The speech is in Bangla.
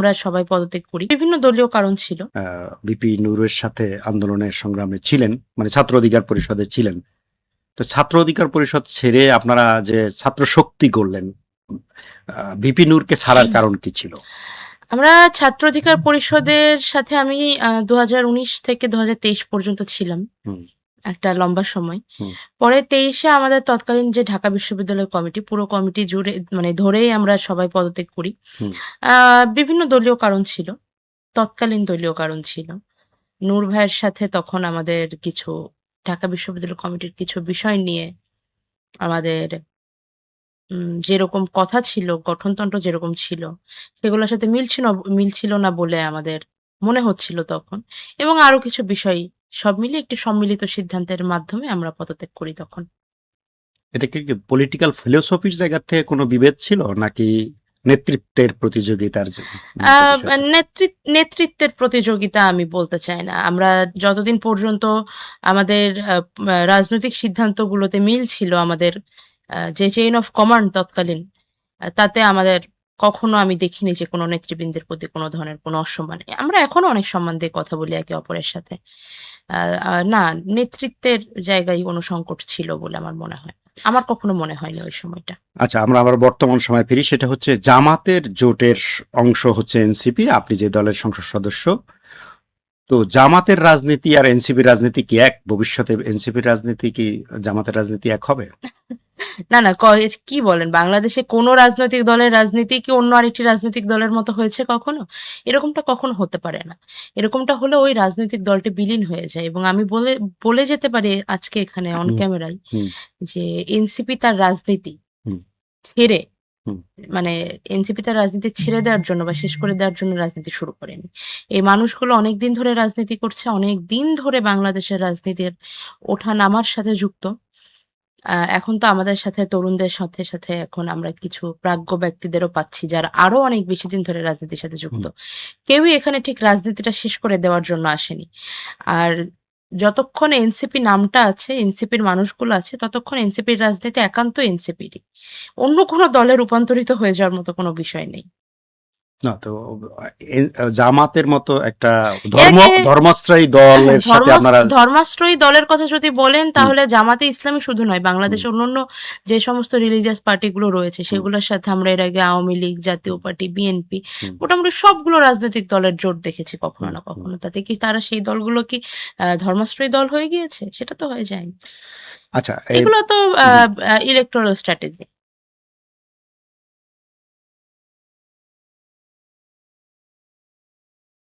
আমরা সবাই পদত্যাগ করি। বিভিন্ন দলীয় কারণ ছিল। বিপি নূরের সাথে আন্দোলনের সংগ্রামে ছিলেন, মানে ছাত্র অধিকার পরিষদে ছিলেন। তো ছাত্র অধিকার পরিষদ ছেড়ে আপনারা যে ছাত্র শক্তি করলেন, বিপি নূরকে ছাড়ার কারণ কি ছিল? আমরা ছাত্র অধিকার পরিষদের সাথে আমি 2019 থেকে 2023 পর্যন্ত ছিলাম, হুম, একটা লম্বা সময়। হুম, পরে 23-এ আমাদের তৎকালীন যে ঢাকা বিশ্ববিদ্যালয় কমিটি, পুরো কমিটি জুড়ে মানে ধরেই আমরা সবাই পদত্যাগ করি। হুম, বিভিন্ন দলীয় কারণ ছিল, তৎকালীন দলীয় কারণ ছিল। নূর ভাইয়ের সাথে তখন আমাদের কিছু ঢাকা বিশ্ববিদ্যালয় কমিটির কিছু বিষয় নিয়ে আমাদের যেরকম কথা ছিল, গঠনতন্ত্র যেরকম ছিল, সেগুলোর সাথে মিলছিল না বলে আমাদের মনে হচ্ছিল তখন। এবং আরো কিছু বিষয় সব মিলিয়ে একটি সম্মিলিত সিদ্ধান্তের মাধ্যমে আমরা পদত্যাগ করি তখন। এটা কি পলিটিক্যাল ফিলোসফির জায়গা থেকে কোনো বিভেদ ছিল, নাকি নেতৃত্বের প্রতিযোগিতার মতো বিষয় থেকে? নেতৃত্বের প্রতিযোগিতা আমি বলতে চাই না। আমরা যতদিন পর্যন্ত আমাদের রাজনৈতিক সিদ্ধান্তগুলোতে মিল ছিল, আমাদের যে চেইন অফ কমান্ড তৎকালীন, তাতে আমাদের কখনো আমি দেখিনি যে কোনো নেতৃবৃন্দের প্রতি কোনো ধরনের কোনো অসম্মান। আমরা এখনো অনেক সম্মান দিয়ে কথা বলি একে অপরের সাথে। আ আ না, নেতৃত্বের জায়গায় কোনো সংকট ছিল বলে আমার মনে হয়। আমার কখনো মনে হয়নি ওই সময়টা। আচ্ছা, আমরা আবার বর্তমান সময় ফিরি। সেটা হচ্ছে জামাতের জোটের অংশ হচ্ছে এনসিপি, আপনি যে দলের সংসদ সদস্য। তো জামাতের রাজনীতি আর এনসিপির রাজনীতি কি এক? ভবিষ্যতে এনসিপির রাজনীতি কি জামাতের রাজনীতি এক হবে? না, না, কি বলেন? বাংলাদেশে কোনো রাজনৈতিক দলের রাজনীতি কি অন্য আরেকটি রাজনৈতিক দলের মতো হয়েছে কখনো? এরকমটা কখনো হতে পারে না। এরকমটা হলে ওই রাজনৈতিক দলটি বিলীন হয়ে যায় এবং আমি বলে যেতে পারি আজকে এখানে অন হুম, ক্যামেরায় হুম, যে এনসিপি তার রাজনীতি হুম, ছেড়ে হুম, মানে এনসিপি তার রাজনীতি ছেড়ে দেওয়ার জন্য বা শেষ করে দেওয়ার জন্য রাজনীতি শুরু করেনি। এই মানুষগুলো অনেকদিন ধরে রাজনীতি করছে, অনেকদিন ধরে বাংলাদেশের রাজনীতির ওঠা-নামার সাথে যুক্ত। এখন তো আমাদের সাথে তরুণদের সাথে এখন আমরা কিছু প্রাজ্ঞ ব্যক্তিদেরও পাচ্ছি যারা আরো অনেক বেশি দিন ধরে রাজনীতির সাথে যুক্ত। হুম। কেউই এখানে ঠিক রাজনীতিটা শেষ করে দেওয়ার জন্য আসেনি। আর যতক্ষণ এনসিপি নামটা আছে, এনসিপির মানুষগুলো আছে, ততক্ষণ এনসিপির রাজনীতি একান্ত এনসিপিরই। অন্য কোনো দলে রূপান্তরিত হয়ে যাওয়ার মতো কোনো বিষয় নেই। না তো, জামাতের মতো একটা এর আগে ধর্মাশ্রয়ী দলের সাথে আপনারা ধর্মাশ্রয়ী দলের কথা যদি বলেন হুম, তাহলে জামাতে ইসলামী শুধু নয়, হুম, বাংলাদেশের অন্যান্য যে সমস্ত রিলিজিয়াস পার্টিগুলো রয়েছে হুম, সেগুলোর সাথে আমরা এর আগে আওয়ামী লীগ, জাতীয় হুম, পার্টি, বিএনপি, হুম, মোটামুটি সবগুলো রাজনৈতিক দলের জোট দেখেছি কখনো হুম, না হুম। কখনো। তাতে কি তারা সেই দলগুলো কি ধর্মাশ্রয়ী দল হয়ে গিয়েছে? সেটা তো হয়ে যায়নি। আচ্ছা, এগুলো তো হুম, ইলেকটোরাল স্ট্র্যাটেজি।